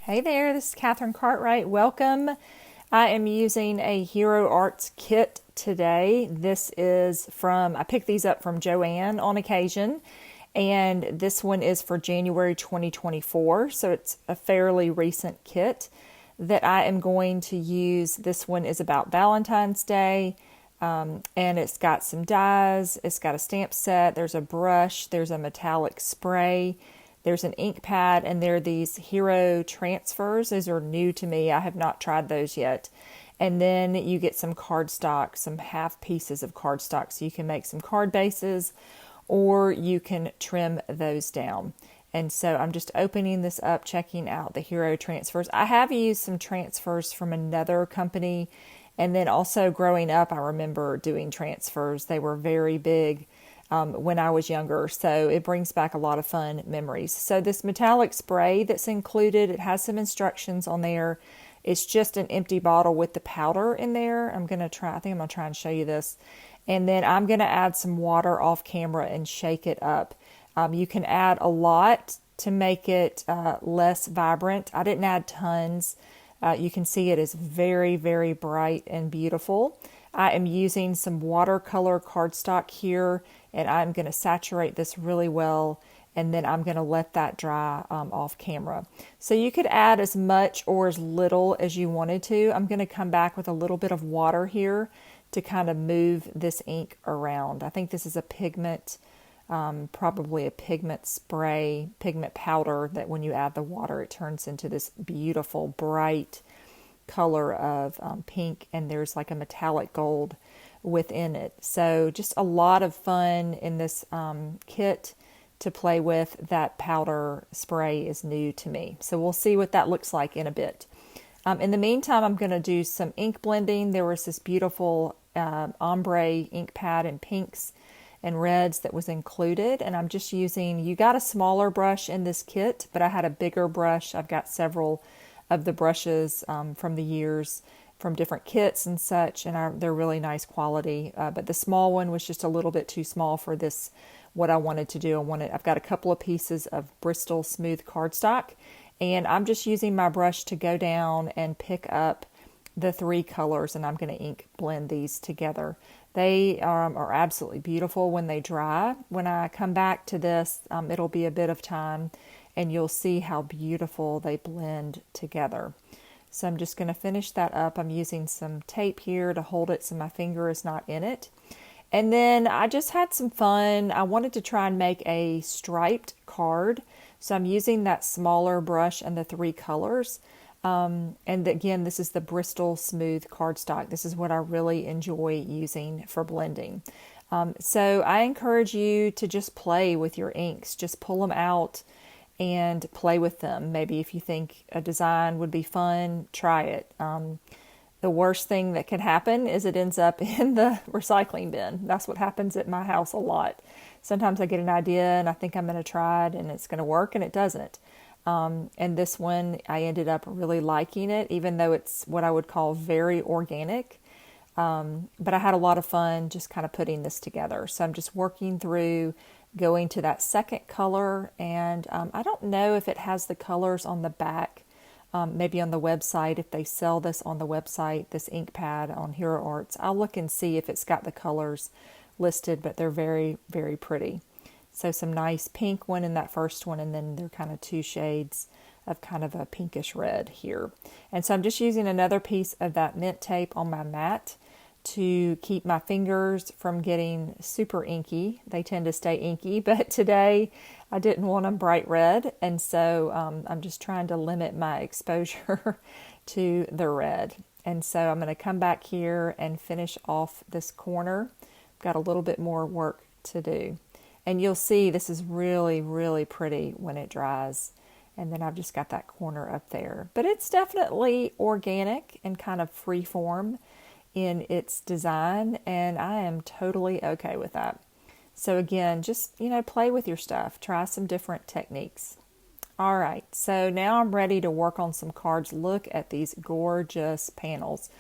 Hey there, this is Katherine Cartwright. Welcome. I am using a Hero Arts kit today. I picked these up from Joann on occasion, and this one is for January 2024, so it's a fairly recent kit that I am going to use. This one is about Valentine's Day, and it's got some dies, it's got a stamp set, there's a brush, there's a metallic spray, there's an ink pad, and there are these Hero transfers. Those are new to me. I have not tried those yet. And then you get some cardstock, some half pieces of cardstock, so you can make some card bases or you can trim those down. And so I'm just opening this up, checking out the Hero transfers. I have used some transfers from another company, and then also growing up, I remember doing transfers. They were very big when I was younger, so it brings back a lot of fun memories. So this metallic spray that's included, it has some instructions on there. It's just an empty bottle with the powder in there. I think I'm going to try and show you this. And then I'm going to add some water off camera and shake it up. You can add a lot to make it less vibrant. I didn't add tons. You can see it is very, very bright and beautiful. I am using some watercolor cardstock here, and I'm going to saturate this really well, and then I'm going to let that dry off camera. So you could add as much or as little as you wanted to. I'm going to come back with a little bit of water here to kind of move this ink around. I think this is a pigment, probably a pigment spray, pigment powder, that when you add the water, it turns into this beautiful, bright color of pink, and there's like a metallic gold within it. So just a lot of fun in this kit to play with. That powder spray is new to me, so we'll see what that looks like in a bit. In the meantime, I'm going to do some ink blending. There was this beautiful ombre ink pad in pinks and reds that was included, and I'm just using, you got a smaller brush in this kit, but I had a bigger brush. I've got several of the brushes from the years from different kits and such, and they're really nice quality, but the small one was just a little bit too small for this, what I wanted to do. I've got a couple of pieces of Bristol smooth cardstock, and I'm just using my brush to go down and pick up the three colors, and I'm going to ink blend these together. They are absolutely beautiful when they dry. When I come back to this, it'll be a bit of time, and you'll see how beautiful they blend together. So I'm just going to finish that up. I'm using some tape here to hold it so my finger is not in it. And then I just had some fun. I wanted to try and make a striped card. So I'm using that smaller brush and the three colors. And again, this is the Bristol smooth cardstock. This is what I really enjoy using for blending. So I encourage you to just play with your inks. Just pull them out and play with them. Maybe if you think a design would be fun, try it. The worst thing that could happen is it ends up in the recycling bin. That's what happens at my house a lot. Sometimes I get an idea and I think I'm going to try it and it's going to work, and it doesn't. And this one, I ended up really liking it, even though it's what I would call very organic. But I had a lot of fun just kind of putting this together. So I'm just working through going to that second color, and I don't know if it has the colors on the back, maybe on the website, if they sell this on the website, this ink pad on Hero Arts. I'll look and see if it's got the colors listed, but they're very, very pretty. So some nice pink one in that first one, and then they're kind of two shades of kind of a pinkish red here. And so I'm just using another piece of that mint tape on my mat to keep my fingers from getting super inky. They tend to stay inky, but today I didn't want them bright red, and so I'm just trying to limit my exposure to the red. And so I'm going to come back here and finish off this corner. Got a little bit more work to do. And you'll see this is really, really pretty when it dries. And then I've just got that corner up there. But it's definitely organic and kind of free form in its design, and I am totally okay with that. So again, just, play with your stuff. Try some different techniques. All right, so now I'm ready to work on some cards. Look at these gorgeous panels.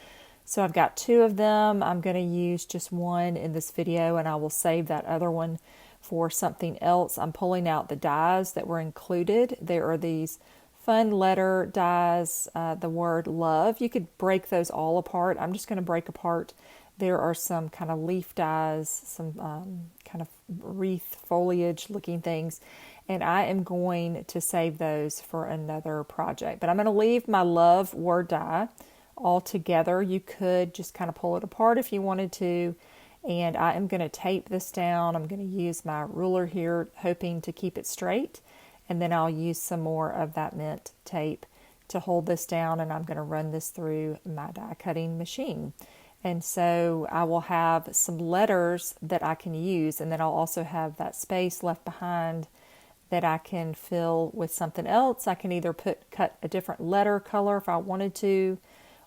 So I've got two of them. I'm going to use just one in this video, and I will save that other one for something else. I'm pulling out the dies that were included. There are these fun letter dies, the word love. You could break those all apart. I'm just going to break apart. There are some kind of leaf dies, some kind of wreath foliage looking things, and I am going to save those for another project. But I'm going to leave my love word die all together. You could just kind of pull it apart if you wanted to. And I am going to tape this down. I'm going to use my ruler here, hoping to keep it straight. And then I'll use some more of that mint tape to hold this down, and I'm going to run this through my die cutting machine. And so I will have some letters that I can use, and then I'll also have that space left behind that I can fill with something else. I can either cut a different letter color if I wanted to,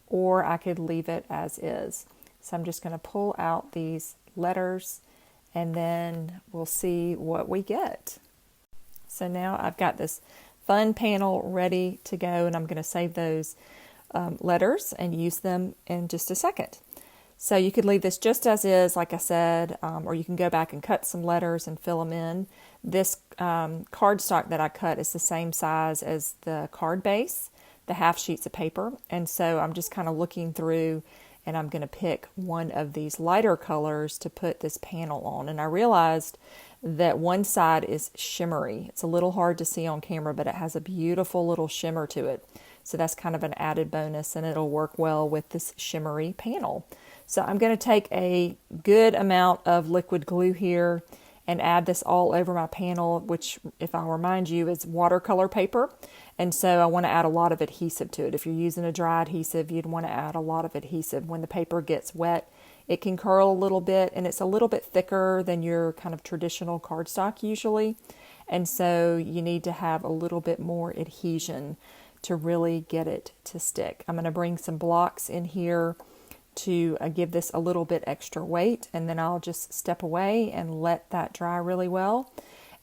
or I could leave it as is. So I'm just going to pull out these letters, and then we'll see what we get. So now I've got this fun panel ready to go, and I'm going to save those letters and use them in just a second. So you could leave this just as is, like I said, or you can go back and cut some letters and fill them in. This cardstock that I cut is the same size as the card base, the half sheets of paper. And so I'm just kind of looking through, and I'm going to pick one of these lighter colors to put this panel on. And I realized that one side is shimmery. It's a little hard to see on camera, but it has a beautiful little shimmer to it. So that's kind of an added bonus, and it'll work well with this shimmery panel. So I'm going to take a good amount of liquid glue here and add this all over my panel, which, if I remind you, is watercolor paper. And so I want to add a lot of adhesive to it. If you're using a dry adhesive, you'd want to add a lot of adhesive. When the paper gets wet, it can curl a little bit, and it's a little bit thicker than your kind of traditional cardstock usually. And so you need to have a little bit more adhesion to really get it to stick. I'm going to bring some blocks in here to give this a little bit extra weight, and then I'll just step away and let that dry really well.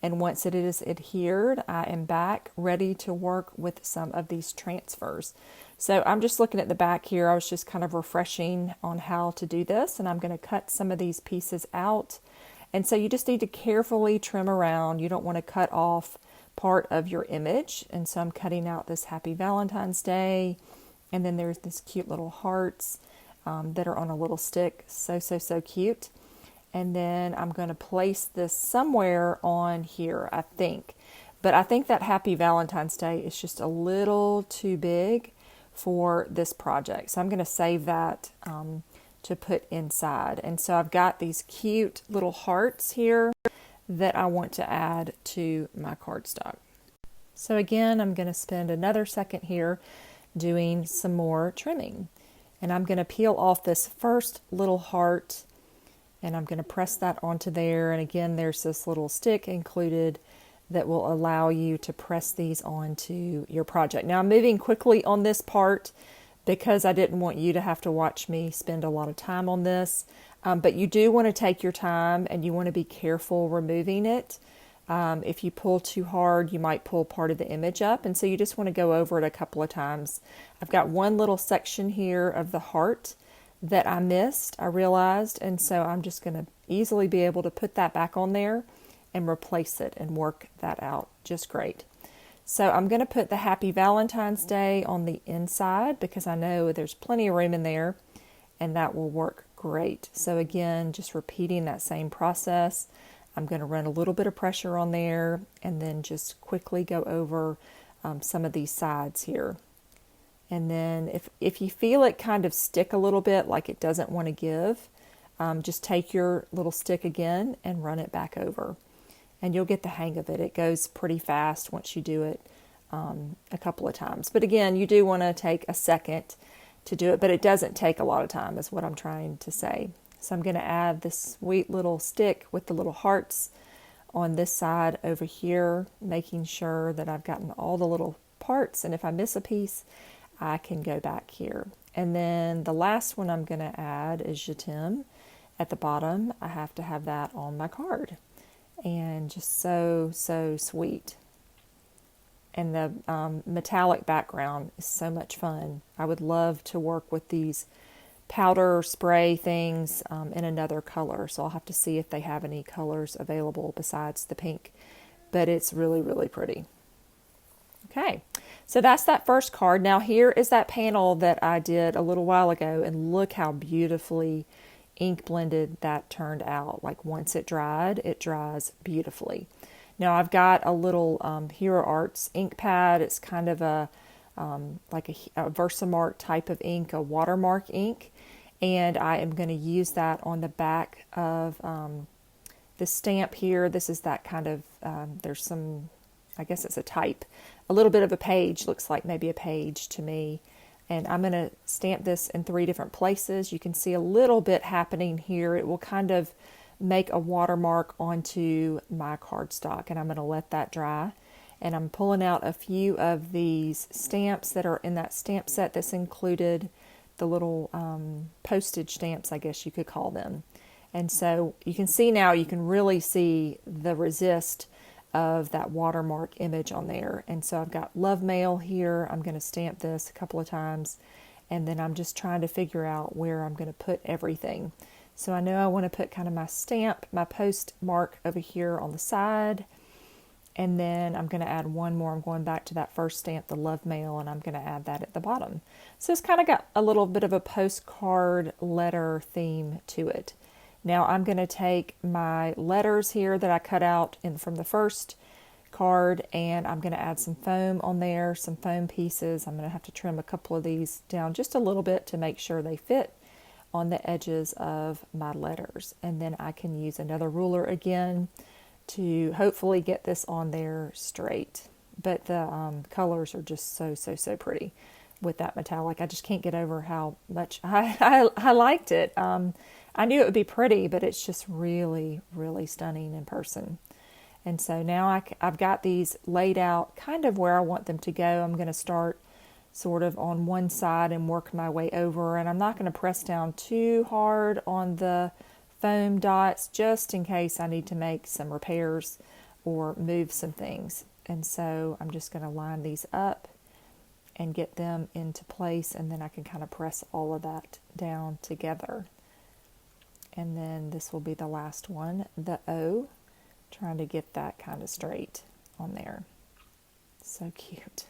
And once it is adhered, I am back ready to work with some of these transfers. So I'm just looking at the back here. I was just kind of refreshing on how to do this, and I'm going to cut some of these pieces out. And so you just need to carefully trim around. You don't want to cut off part of your image. And so I'm cutting out this Happy Valentine's Day, and then there's this cute little hearts that are on a little stick. So cute. And then I'm going to place this somewhere on here, I think. But I think that Happy Valentine's Day is just a little too big for this project. So I'm going to save that to put inside. And so I've got these cute little hearts here that I want to add to my cardstock. So again, I'm going to spend another second here doing some more trimming. And I'm going to peel off this first little heart, and I'm going to press that onto there. And again, there's this little stick included that will allow you to press these onto your project. Now I'm moving quickly on this part because I didn't want you to have to watch me spend a lot of time on this. But you do want to take your time, and you want to be careful removing it. If you pull too hard, you might pull part of the image up, and so you just want to go over it a couple of times. I've got one little section here of the heart that I missed, I realized, and so I'm just going to easily be able to put that back on there and replace it and work that out just great. So I'm going to put the Happy Valentine's Day on the inside because I know there's plenty of room in there, and that will work great. So again, just repeating that same process. I'm going to run a little bit of pressure on there and then just quickly go over some of these sides here. And then if you feel it kind of stick a little bit, like it doesn't want to give, just take your little stick again and run it back over. And you'll get the hang of it. It goes pretty fast once you do it a couple of times. But again, you do want to take a second to do it, but it doesn't take a lot of time is what I'm trying to say. So I'm going to add this sweet little stick with the little hearts on this side over here, making sure that I've gotten all the little parts. And if I miss a piece, I can go back here. And then the last one I'm going to add is Je t'aime at the bottom. I have to have that on my card. And just so sweet. And the metallic background is so much fun. I would love to work with these powder spray things in another color. So I'll have to see if they have any colors available besides the pink. But it's really, really pretty. Okay, so that's that first card. Now here is that panel that I did a little while ago, and look how beautifully ink blended that turned out. Like once it dried, it dries beautifully. Now I've got a little Hero Arts ink pad. It's kind of a like a Versamark type of ink, a watermark ink, and I am going to use that on the back of the stamp here. This is that kind of, there's some, I guess it's a type, a little bit of a page, looks like maybe a page to me. And I'm going to stamp this in 3 different places. You can see a little bit happening here. It will kind of make a watermark onto my cardstock, and I'm going to let that dry. And I'm pulling out a few of these stamps that are in that stamp set that's included, the little postage stamps, I guess you could call them. And so you can see now, you can really see the resist of that watermark image on there. And so I've got Love Mail here. I'm going to stamp this a couple of times, and then I'm just trying to figure out where I'm going to put everything. So I know I want to put kind of my stamp, my postmark over here on the side, and then I'm going to add one more. I'm going back to that first stamp, the Love Mail, and I'm going to add that at the bottom. So it's kind of got a little bit of a postcard letter theme to it. Now I'm going to take my letters here that I cut out from the first card, and I'm going to add some foam on there, some foam pieces. I'm going to have to trim a couple of these down just a little bit to make sure they fit on the edges of my letters. And then I can use another ruler again to hopefully get this on there straight. But the colors are just so pretty with that metallic. I just can't get over how much I liked it. I knew it would be pretty, but it's just really stunning in person. And so now I've got these laid out kind of where I want them to go. I'm going to start sort of on one side and work my way over. And I'm not going to press down too hard on the foam dots, just in case I need to make some repairs or move some things. And so I'm just going to line these up and get them into place, and then I can kind of press all of that down together. And then this will be the last one, the O, trying to get that kind of straight on there. So cute.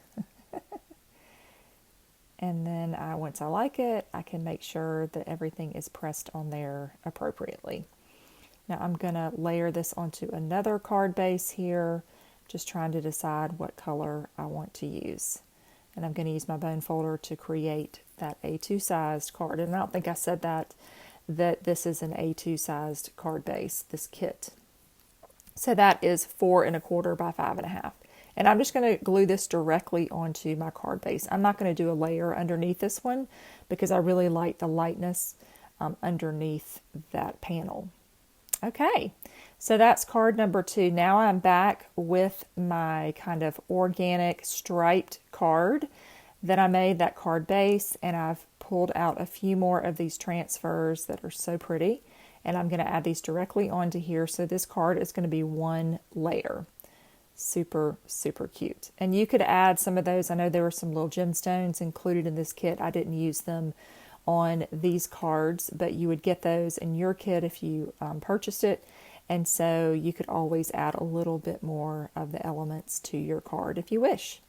And then once I like it, I can make sure that everything is pressed on there appropriately. Now I'm going to layer this onto another card base here, just trying to decide what color I want to use. And I'm going to use my bone folder to create that A2 sized card. And I don't think I said that this is an A2 sized card base, this kit. So that is 4 1/4 by 5 1/2. And I'm just going to glue this directly onto my card base. I'm not going to do a layer underneath this one because I really like the lightness underneath that panel. Okay, so that's card number 2. Now I'm back with my kind of organic striped card that I made, that card base, and I've pulled out a few more of these transfers that are so pretty, and I'm going to add these directly onto here. So this card is going to be one layer. Super cute. And you could add some of those. I know there were some little gemstones included in this kit. I didn't use them on these cards, but you would get those in your kit if you purchased it. And so you could always add a little bit more of the elements to your card if you wish.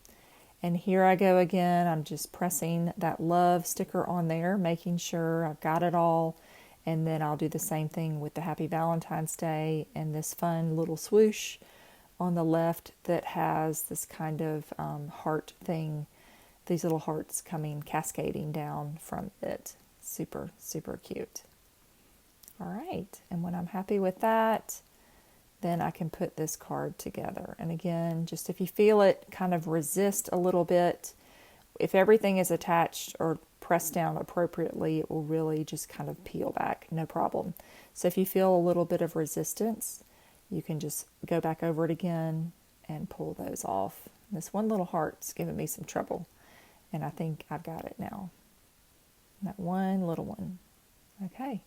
And here I go again. I'm just pressing that love sticker on there, making sure I've got it all. And then I'll do the same thing with the Happy Valentine's Day and this fun little swoosh on the left that has this kind of heart thing, these little hearts coming, cascading down from it. Super cute. All right, and when I'm happy with that, then I can put this card together. And again, just if you feel it kind of resist a little bit, if everything is attached or pressed down appropriately, it will really just kind of peel back, no problem. So if you feel a little bit of resistance, you can just go back over it again and pull those off. This one little heart's giving me some trouble, and I think I've got it now. That one little one. Okay,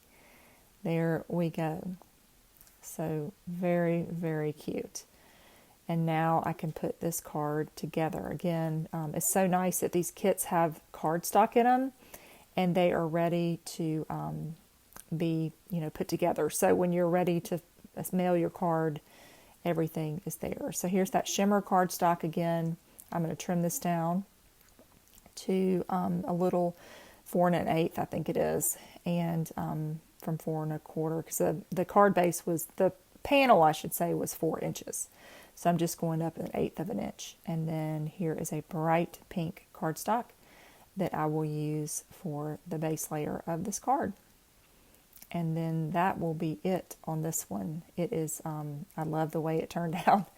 there we go. So very cute. And now I can put this card together. Again, it's so nice that these kits have cardstock in them, and they are ready to be, put together. So when you're ready to mail your card, everything is there. So here's that shimmer cardstock again. I'm going to trim this down to a little 4 1/8, I think it is, and from 4 1/4, because the card base was, the panel I should say, was 4 inches. So I'm just going up 1/8 of an inch. And then here is a bright pink cardstock that I will use for the base layer of this card. And then that will be it on this one. It is, I love the way it turned out.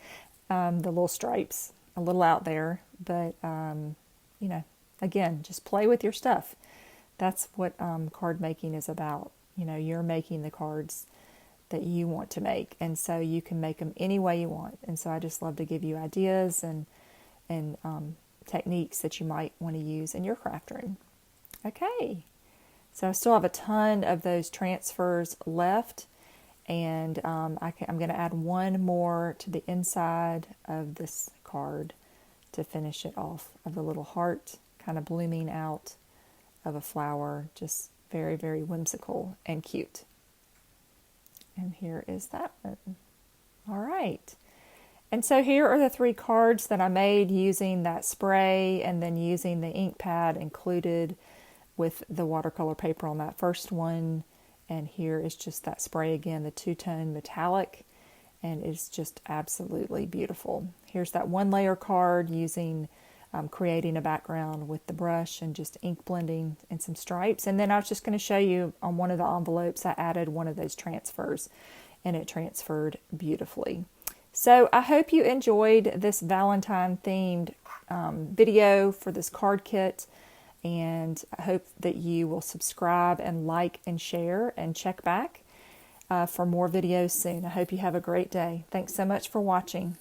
The little stripes, a little out there, but, you know, again, just play with your stuff. That's what card making is about. You know, you're making the cards that you want to make, and so you can make them any way you want. And so I just love to give you ideas and techniques that you might want to use in your craft room. Okay, so I still have a ton of those transfers left, and I'm going to add one more to the inside of this card to finish it off, of the little heart kind of blooming out of a flower, just very, very whimsical and cute. And here is that one. All right. And so here are the 3 cards that I made using that spray and then using the ink pad included with the watercolor paper on that first one. And here is just that spray again, the 2-tone metallic, and it's just absolutely beautiful. Here's that 1-layer card using creating a background with the brush and just ink blending and some stripes. And then I was just going to show you on one of the envelopes, I added one of those transfers, and it transferred beautifully. So I hope you enjoyed this Valentine themed video for this card kit, and I hope that you will subscribe and like and share and check back for more videos soon. I hope you have a great day. Thanks so much for watching.